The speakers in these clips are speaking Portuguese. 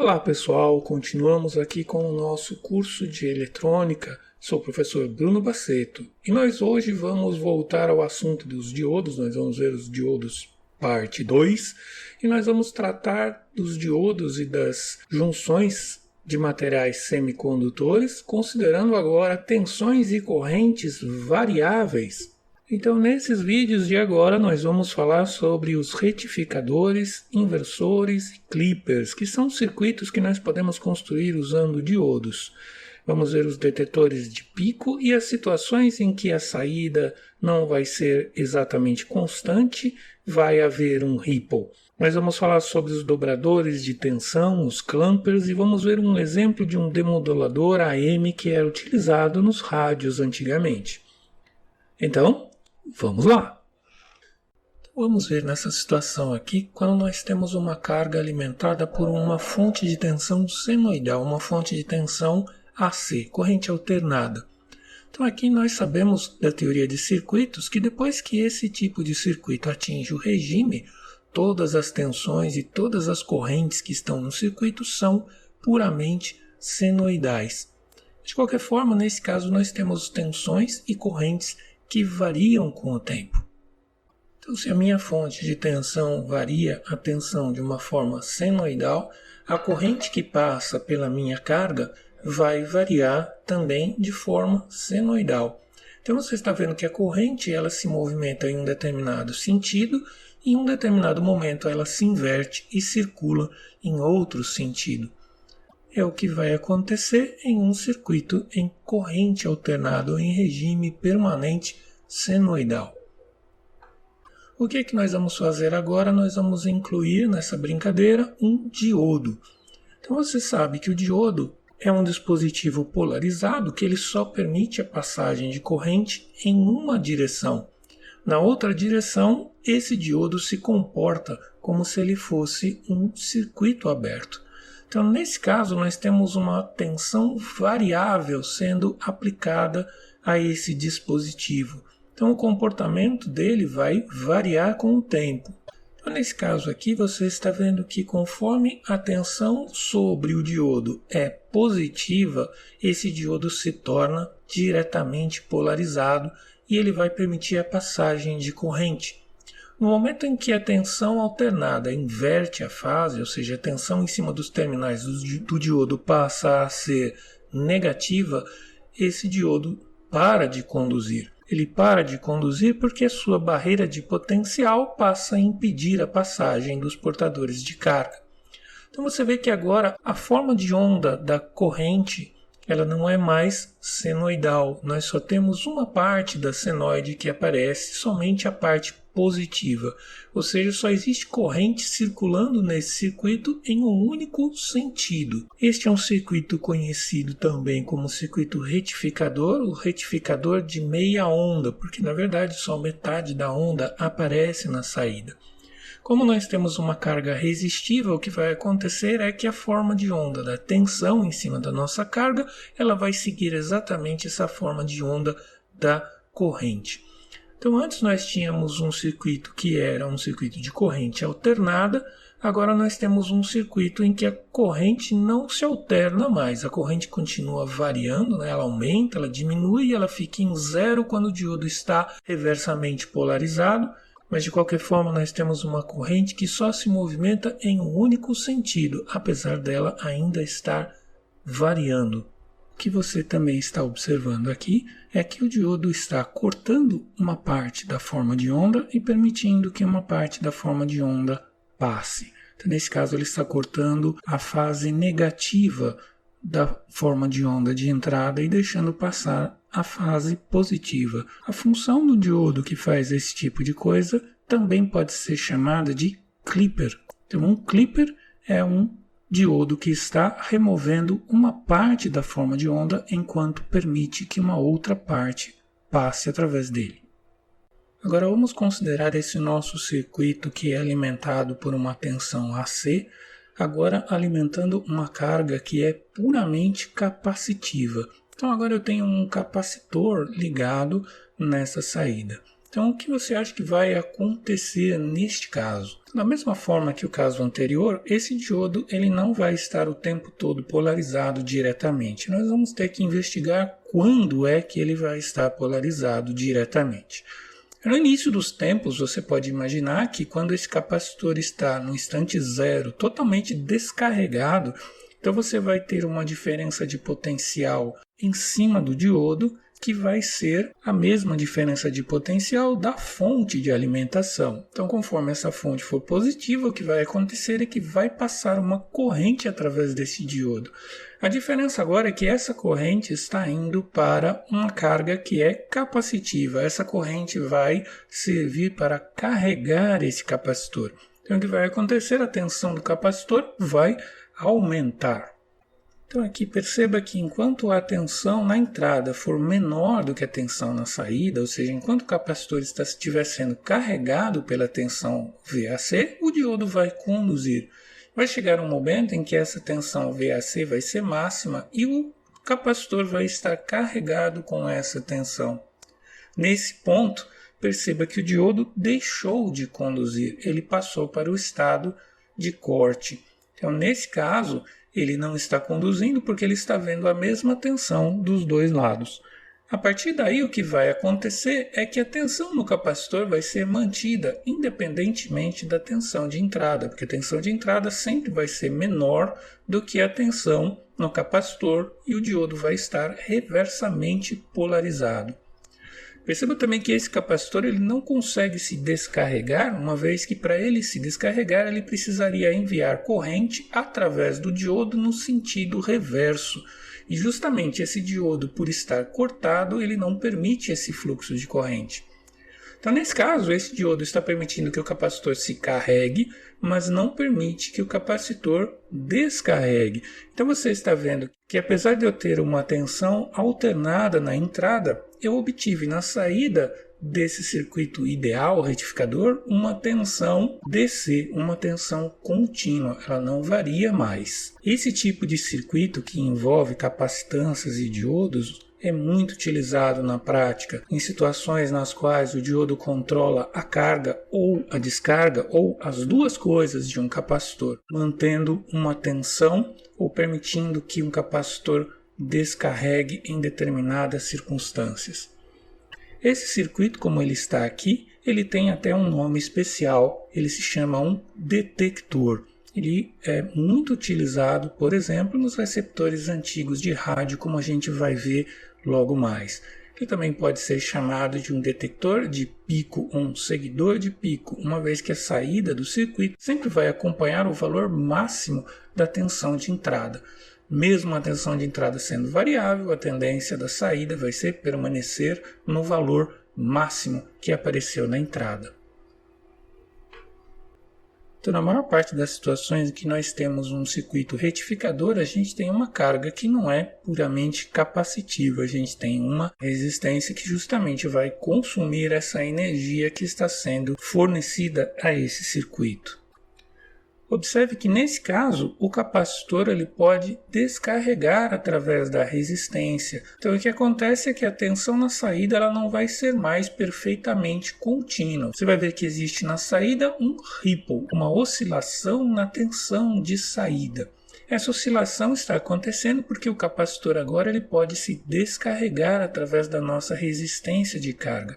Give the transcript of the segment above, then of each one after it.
Olá pessoal, continuamos aqui com o nosso curso de eletrônica. Sou o professor Bruno Baceto e nós hoje vamos voltar ao assunto dos diodos. Nós vamos ver os diodos parte 2 e nós vamos tratar dos diodos e das junções de materiais semicondutores, considerando agora tensões e correntes variáveis. Então, nesses vídeos de agora, nós vamos falar sobre os retificadores, inversores e clippers, que são circuitos que nós podemos construir usando diodos. Vamos ver os detetores de pico e as situações em que a saída não vai ser exatamente constante, vai haver um ripple. Nós vamos falar sobre os dobradores de tensão, os clampers, e vamos ver um exemplo de um demodulador AM que era utilizado nos rádios antigamente. Então, vamos lá! Vamos ver nessa situação aqui, quando nós temos uma carga alimentada por uma fonte de tensão senoidal, uma fonte de tensão AC, corrente alternada. Então aqui nós sabemos da teoria de circuitos que depois que esse tipo de circuito atinge o regime, todas as tensões e todas as correntes que estão no circuito são puramente senoidais. De qualquer forma, nesse caso nós temos tensões e correntes que variam com o tempo. Então, se a minha fonte de tensão varia a tensão de uma forma senoidal, a corrente que passa pela minha carga vai variar também de forma senoidal. Então, você está vendo que a corrente ela se movimenta em um determinado sentido e em um determinado momento ela se inverte e circula em outro sentido. É o que vai acontecer em um circuito em corrente alternada ou em regime permanente senoidal. O que nós vamos fazer agora? Nós vamos incluir nessa brincadeira um diodo. Então você sabe que o diodo é um dispositivo polarizado que ele só permite a passagem de corrente em uma direção. Na outra direção, esse diodo se comporta como se ele fosse um circuito aberto. Então, nesse caso, nós temos uma tensão variável sendo aplicada a esse dispositivo. Então, o comportamento dele vai variar com o tempo. Então, nesse caso aqui, você está vendo que conforme a tensão sobre o diodo é positiva, esse diodo se torna diretamente polarizado e ele vai permitir a passagem de corrente. No momento em que a tensão alternada inverte a fase, ou seja, a tensão em cima dos terminais do diodo passa a ser negativa, esse diodo para de conduzir. Ele para de conduzir porque a sua barreira de potencial passa a impedir a passagem dos portadores de carga. Então você vê que agora a forma de onda da corrente ela não é mais senoidal. Nós só temos uma parte da senoide que aparece, somente a parte positiva. Ou seja, só existe corrente circulando nesse circuito em um único sentido. Este é um circuito conhecido também como circuito retificador, o retificador de meia onda, porque na verdade só metade da onda aparece na saída. Como nós temos uma carga resistiva, o que vai acontecer é que a forma de onda da tensão em cima da nossa carga, ela vai seguir exatamente essa forma de onda da corrente. Então antes nós tínhamos um circuito que era um circuito de corrente alternada, agora nós temos um circuito em que a corrente não se alterna mais, a corrente continua variando, né? Ela aumenta, ela diminui, ela fica em zero quando o diodo está reversamente polarizado, mas de qualquer forma nós temos uma corrente que só se movimenta em um único sentido, apesar dela ainda estar variando. O que você também está observando aqui é que o diodo está cortando uma parte da forma de onda e permitindo que uma parte da forma de onda passe. Então, nesse caso, ele está cortando a fase negativa da forma de onda de entrada e deixando passar a fase positiva. A função do diodo que faz esse tipo de coisa também pode ser chamada de clipper. Então, um clipper é um diodo que está removendo uma parte da forma de onda enquanto permite que uma outra parte passe através dele. Agora vamos considerar esse nosso circuito que é alimentado por uma tensão AC, agora alimentando uma carga que é puramente capacitiva. Então agora eu tenho um capacitor ligado nessa saída. Então o que você acha que vai acontecer neste caso? Da mesma forma que o caso anterior, esse diodo ele não vai estar o tempo todo polarizado diretamente. Nós vamos ter que investigar quando é que ele vai estar polarizado diretamente. No início dos tempos, você pode imaginar que quando esse capacitor está no instante zero, totalmente descarregado, então você vai ter uma diferença de potencial em cima do diodo, que vai ser a mesma diferença de potencial da fonte de alimentação. Então, conforme essa fonte for positiva, o que vai acontecer é que vai passar uma corrente através desse diodo. A diferença agora é que essa corrente está indo para uma carga que é capacitiva. Essa corrente vai servir para carregar esse capacitor. Então, o que vai acontecer? A tensão do capacitor vai aumentar. Então aqui perceba que enquanto a tensão na entrada for menor do que a tensão na saída, ou seja, enquanto o capacitor estiver sendo carregado pela tensão VAC, o diodo vai conduzir. Vai chegar um momento em que essa tensão VAC vai ser máxima e o capacitor vai estar carregado com essa tensão. Nesse ponto, perceba que o diodo deixou de conduzir, ele passou para o estado de corte. Então, nesse caso, ele não está conduzindo porque ele está vendo a mesma tensão dos dois lados. A partir daí, o que vai acontecer é que a tensão no capacitor vai ser mantida independentemente da tensão de entrada, porque a tensão de entrada sempre vai ser menor do que a tensão no capacitor e o diodo vai estar reversamente polarizado. Perceba também que esse capacitor ele não consegue se descarregar, uma vez que para ele se descarregar ele precisaria enviar corrente através do diodo no sentido reverso. E justamente esse diodo, por estar cortado, ele não permite esse fluxo de corrente. Então, nesse caso, esse diodo está permitindo que o capacitor se carregue, mas não permite que o capacitor descarregue. Então, você está vendo que apesar de eu ter uma tensão alternada na entrada, eu obtive na saída desse circuito ideal retificador uma tensão DC, uma tensão contínua, ela não varia mais. Esse tipo de circuito que envolve capacitâncias e diodos é muito utilizado na prática em situações nas quais o diodo controla a carga ou a descarga ou as duas coisas de um capacitor, mantendo uma tensão ou permitindo que um capacitor descarregue em determinadas circunstâncias. Esse circuito, como ele está aqui, ele tem até um nome especial, ele se chama um detector. Ele é muito utilizado, por exemplo, nos receptores antigos de rádio, como a gente vai ver logo mais. Ele também pode ser chamado de um detector de pico ou um seguidor de pico, uma vez que a saída do circuito sempre vai acompanhar o valor máximo da tensão de entrada. Mesmo a tensão de entrada sendo variável, a tendência da saída vai ser permanecer no valor máximo que apareceu na entrada. Então, na maior parte das situações em que nós temos um circuito retificador, a gente tem uma carga que não é puramente capacitiva, a gente tem uma resistência que justamente vai consumir essa energia que está sendo fornecida a esse circuito. Observe que nesse caso o capacitor ele pode descarregar através da resistência. Então o que acontece é que a tensão na saída ela não vai ser mais perfeitamente contínua. Você vai ver que existe na saída um ripple, uma oscilação na tensão de saída. Essa oscilação está acontecendo porque o capacitor agora ele pode se descarregar através da nossa resistência de carga.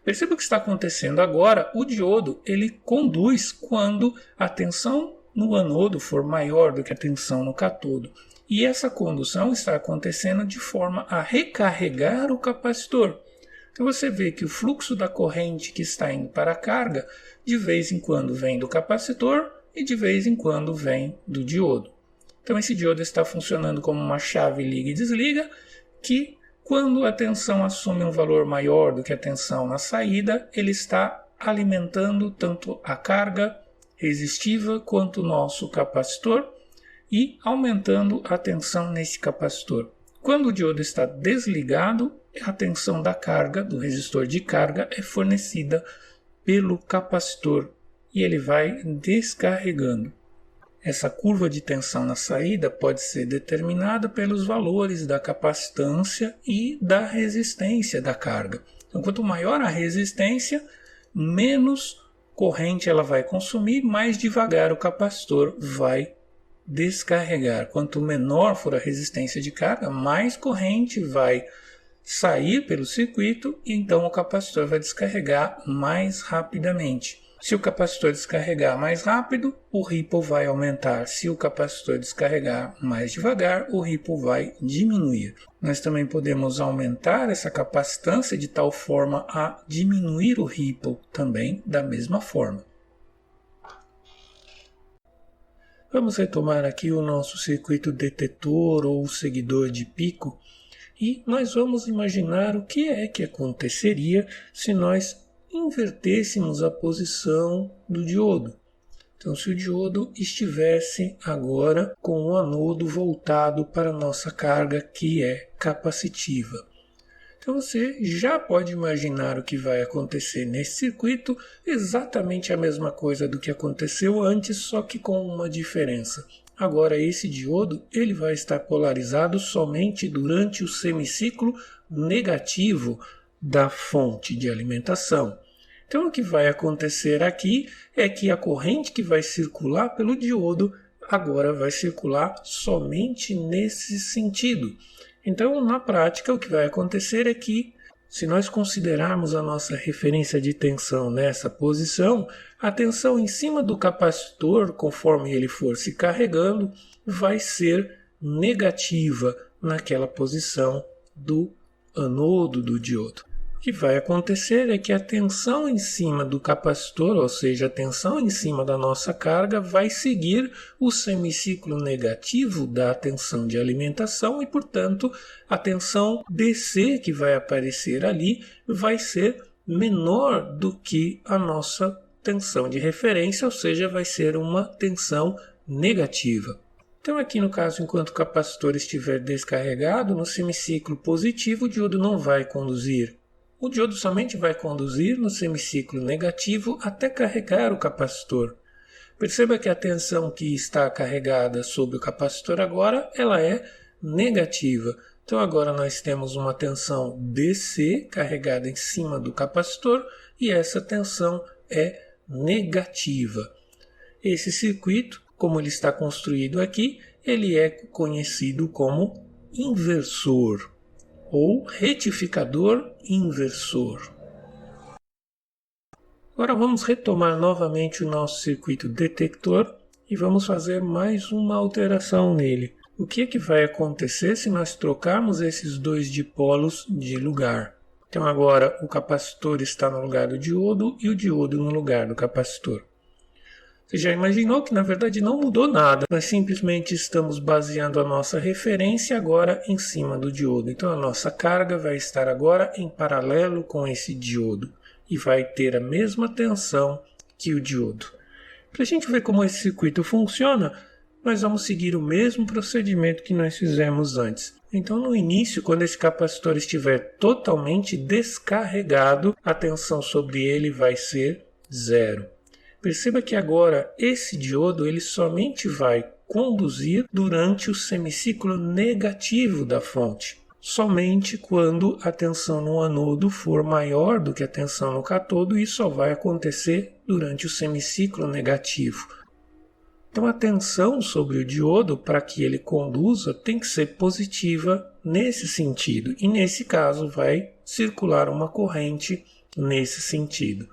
Perceba o que está acontecendo agora, o diodo ele conduz quando a tensão no anodo for maior do que a tensão no catodo. E essa condução está acontecendo de forma a recarregar o capacitor. Então você vê que o fluxo da corrente que está indo para a carga, de vez em quando vem do capacitor e de vez em quando vem do diodo. Então esse diodo está funcionando como uma chave liga e desliga que quando a tensão assume um valor maior do que a tensão na saída, ele está alimentando tanto a carga resistiva quanto o nosso capacitor e aumentando a tensão nesse capacitor. Quando o diodo está desligado, a tensão da carga, do resistor de carga, é fornecida pelo capacitor e ele vai descarregando. Essa curva de tensão na saída pode ser determinada pelos valores da capacitância e da resistência da carga. Então, quanto maior a resistência, menos corrente ela vai consumir, mais devagar o capacitor vai descarregar. Quanto menor for a resistência de carga, mais corrente vai sair pelo circuito e então o capacitor vai descarregar mais rapidamente. Se o capacitor descarregar mais rápido, o ripple vai aumentar. Se o capacitor descarregar mais devagar, o ripple vai diminuir. Nós também podemos aumentar essa capacitância de tal forma a diminuir o ripple também da mesma forma. Vamos retomar aqui o nosso circuito detetor ou seguidor de pico e nós vamos imaginar o que é que aconteceria se nós invertêssemos a posição do diodo. Então, se o diodo estivesse agora com o anodo voltado para a nossa carga que é capacitiva. Então, você já pode imaginar o que vai acontecer nesse circuito, exatamente a mesma coisa do que aconteceu antes, só que com uma diferença. Agora, esse diodo ele vai estar polarizado somente durante o semiciclo negativo da fonte de alimentação. Então, o que vai acontecer aqui é que a corrente que vai circular pelo diodo agora vai circular somente nesse sentido. Então, na prática, o que vai acontecer é que, se nós considerarmos a nossa referência de tensão nessa posição, a tensão em cima do capacitor, conforme ele for se carregando, vai ser negativa naquela posição do anodo do diodo. O que vai acontecer é que a tensão em cima do capacitor, ou seja, a tensão em cima da nossa carga, vai seguir o semiciclo negativo da tensão de alimentação e, portanto, a tensão DC que vai aparecer ali vai ser menor do que a nossa tensão de referência, ou seja, vai ser uma tensão negativa. Então, aqui no caso, enquanto o capacitor estiver descarregado, no semiciclo positivo, o diodo não vai conduzir. O diodo somente vai conduzir no semiciclo negativo até carregar o capacitor. Perceba que a tensão que está carregada sobre o capacitor agora, ela é negativa. Então agora nós temos uma tensão DC carregada em cima do capacitor e essa tensão é negativa. Esse circuito, como ele está construído aqui, ele é conhecido como inversor ou retificador inversor. Agora vamos retomar novamente o nosso circuito detector e vamos fazer mais uma alteração nele. O que é que vai acontecer se nós trocarmos esses dois dipolos de lugar? Então agora o capacitor está no lugar do diodo e o diodo no lugar do capacitor. Você já imaginou que na verdade não mudou nada, nós simplesmente estamos baseando a nossa referência agora em cima do diodo. Então a nossa carga vai estar agora em paralelo com esse diodo e vai ter a mesma tensão que o diodo. Para a gente ver como esse circuito funciona, nós vamos seguir o mesmo procedimento que nós fizemos antes. Então no início, quando esse capacitor estiver totalmente descarregado, a tensão sobre ele vai ser zero. Perceba que agora esse diodo ele somente vai conduzir durante o semiciclo negativo da fonte. Somente quando a tensão no anodo for maior do que a tensão no catodo, isso só vai acontecer durante o semiciclo negativo. Então a tensão sobre o diodo, para que ele conduza, tem que ser positiva nesse sentido. E nesse caso vai circular uma corrente nesse sentido.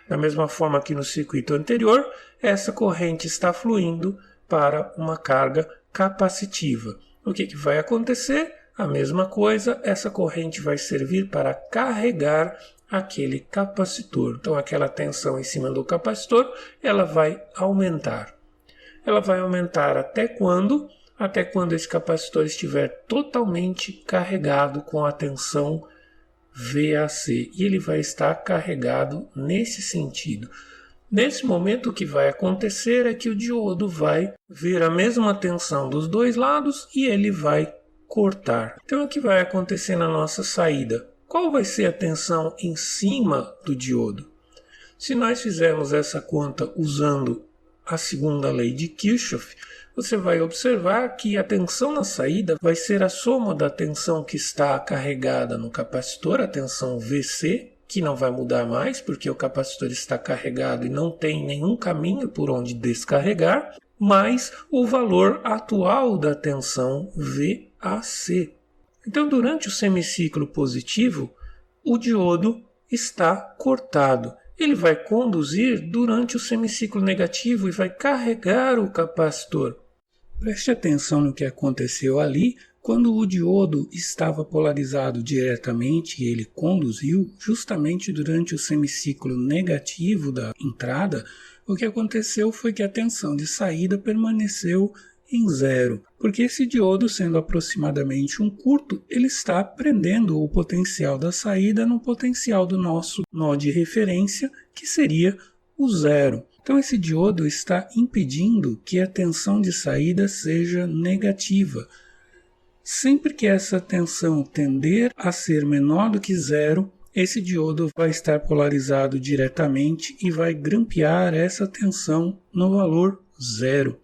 Da mesma forma que no circuito anterior, essa corrente está fluindo para uma carga capacitiva. O que vai acontecer? A mesma coisa, essa corrente vai servir para carregar aquele capacitor. Então aquela tensão em cima do capacitor, ela vai aumentar. Ela vai aumentar até quando? Até quando esse capacitor estiver totalmente carregado com a tensão VAC, e ele vai estar carregado nesse sentido. Nesse momento o que vai acontecer é que o diodo vai ver a mesma tensão dos dois lados e ele vai cortar. Então o que vai acontecer na nossa saída? Qual vai ser a tensão em cima do diodo? Se nós fizermos essa conta usando a segunda lei de Kirchhoff, você vai observar que a tensão na saída vai ser a soma da tensão que está carregada no capacitor, a tensão VC, que não vai mudar mais, porque o capacitor está carregado e não tem nenhum caminho por onde descarregar, mais o valor atual da tensão VAC. Então, durante o semiciclo positivo, o diodo está cortado. Ele vai conduzir durante o semiciclo negativo e vai carregar o capacitor. Preste atenção no que aconteceu ali. Quando o diodo estava polarizado diretamente, ele conduziu justamente durante o semiciclo negativo da entrada. O que aconteceu foi que a tensão de saída permaneceu em zero, porque esse diodo, sendo aproximadamente um curto, ele está prendendo o potencial da saída no potencial do nosso nó de referência, que seria o zero. Então esse diodo está impedindo que a tensão de saída seja negativa. Sempre que essa tensão tender a ser menor do que zero, esse diodo vai estar polarizado diretamente e vai grampear essa tensão no valor zero.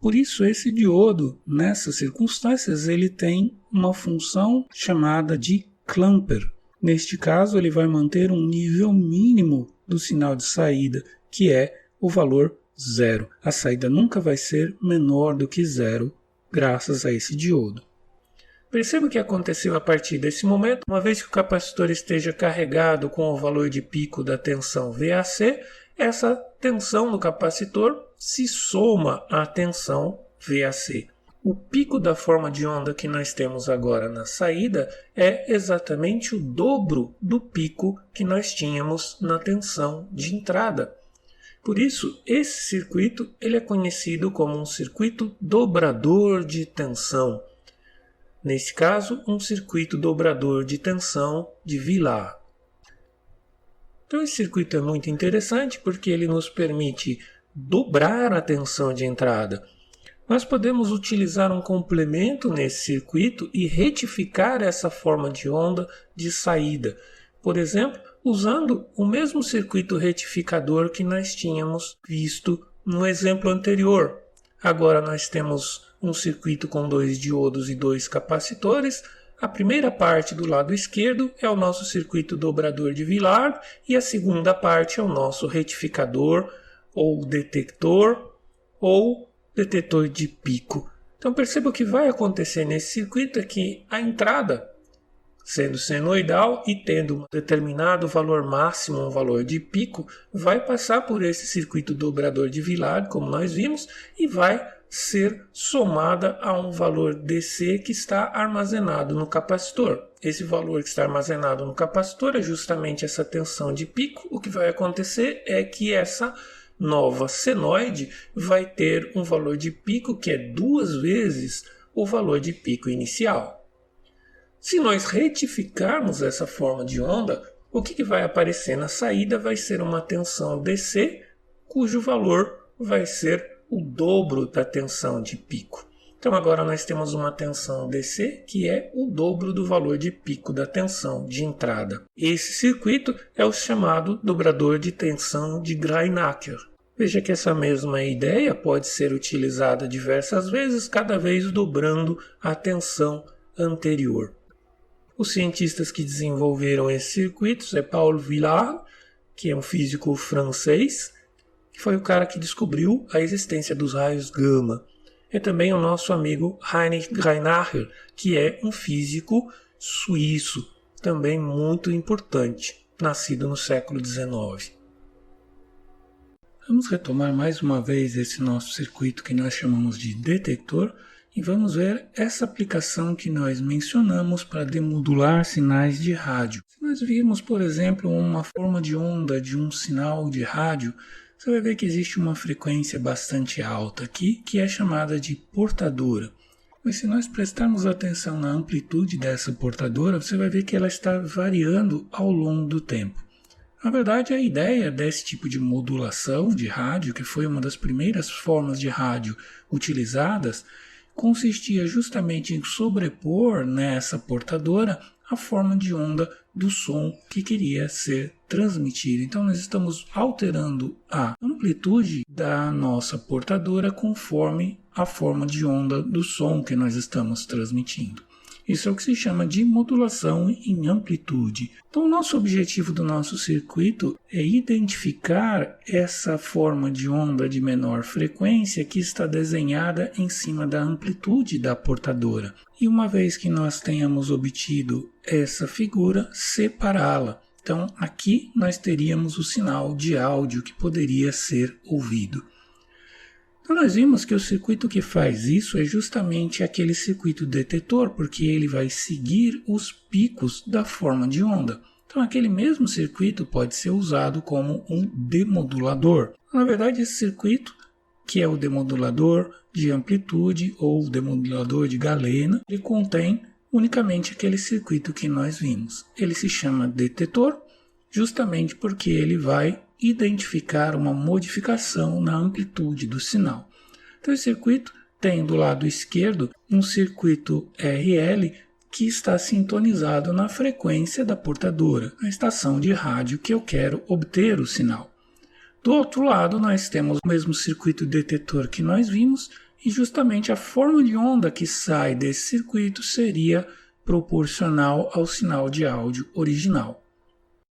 Por isso, esse diodo, nessas circunstâncias, ele tem uma função chamada de clamper. Neste caso, ele vai manter um nível mínimo do sinal de saída, que é o valor zero. A saída nunca vai ser menor do que zero, graças a esse diodo. Perceba o que aconteceu a partir desse momento. Uma vez que o capacitor esteja carregado com o valor de pico da tensão VAC, essa tensão no capacitor se soma à tensão VAC. O pico da forma de onda que nós temos agora na saída é exatamente o dobro do pico que nós tínhamos na tensão de entrada. Por isso, esse circuito ele é conhecido como um circuito dobrador de tensão. Nesse caso, um circuito dobrador de tensão de Villard. Então esse circuito é muito interessante porque ele nos permite dobrar a tensão de entrada. Nós podemos utilizar um complemento nesse circuito e retificar essa forma de onda de saída. Por exemplo, usando o mesmo circuito retificador que nós tínhamos visto no exemplo anterior. Agora nós temos um circuito com 2 diodos e 2 capacitores. A primeira parte do lado esquerdo é o nosso circuito dobrador de Villard e a segunda parte é o nosso retificador ou detetor de pico. Então perceba o que vai acontecer nesse circuito é que a entrada, sendo senoidal e tendo um determinado valor máximo, um valor de pico, vai passar por esse circuito dobrador de Villard, como nós vimos, e vai ser somada a um valor DC que está armazenado no capacitor. Esse valor que está armazenado no capacitor é justamente essa tensão de pico. O que vai acontecer é que essa nova senoide vai ter um valor de pico que é 2 vezes o valor de pico inicial. Se nós retificarmos essa forma de onda, o que vai aparecer na saída vai ser uma tensão DC, cujo valor vai ser o dobro da tensão de pico. Então agora nós temos uma tensão DC que é o dobro do valor de pico da tensão de entrada. Esse circuito é o chamado dobrador de tensão de Greinacher. Veja que essa mesma ideia pode ser utilizada diversas vezes, cada vez dobrando a tensão anterior. Os cientistas que desenvolveram esses circuitos é Paul Villard, que é um físico francês, que foi o cara que descobriu a existência dos raios gama. E também o nosso amigo Heinrich Greinacher, que é um físico suíço, também muito importante, nascido no século XIX. Vamos retomar mais uma vez esse nosso circuito que nós chamamos de detector e vamos ver essa aplicação que nós mencionamos para demodular sinais de rádio. Se nós virmos, por exemplo, uma forma de onda de um sinal de rádio, você vai ver que existe uma frequência bastante alta aqui, que é chamada de portadora. Mas se nós prestarmos atenção na amplitude dessa portadora, você vai ver que ela está variando ao longo do tempo. Na verdade, a ideia desse tipo de modulação de rádio, que foi uma das primeiras formas de rádio utilizadas, consistia justamente em sobrepor nessa portadora a forma de onda do som que queria ser transmitido. Então nós estamos alterando a amplitude da nossa portadora conforme a forma de onda do som que nós estamos transmitindo. Isso é o que se chama de modulação em amplitude. Então, o nosso objetivo do nosso circuito é identificar essa forma de onda de menor frequência que está desenhada em cima da amplitude da portadora. E uma vez que nós tenhamos obtido essa figura, separá-la. Então, aqui nós teríamos o sinal de áudio que poderia ser ouvido. Então, nós vimos que o circuito que faz isso é justamente aquele circuito detetor, porque ele vai seguir os picos da forma de onda. Então, aquele mesmo circuito pode ser usado como um demodulador. Na verdade, esse circuito, que é o demodulador de amplitude ou demodulador de galena, ele contém unicamente aquele circuito que nós vimos. Ele se chama detetor, justamente porque ele vai identificar uma modificação na amplitude do sinal. Então, esse circuito tem do lado esquerdo um circuito RL que está sintonizado na frequência da portadora, a estação de rádio que eu quero obter o sinal. Do outro lado, nós temos o mesmo circuito detetor que nós vimos e justamente a forma de onda que sai desse circuito seria proporcional ao sinal de áudio original.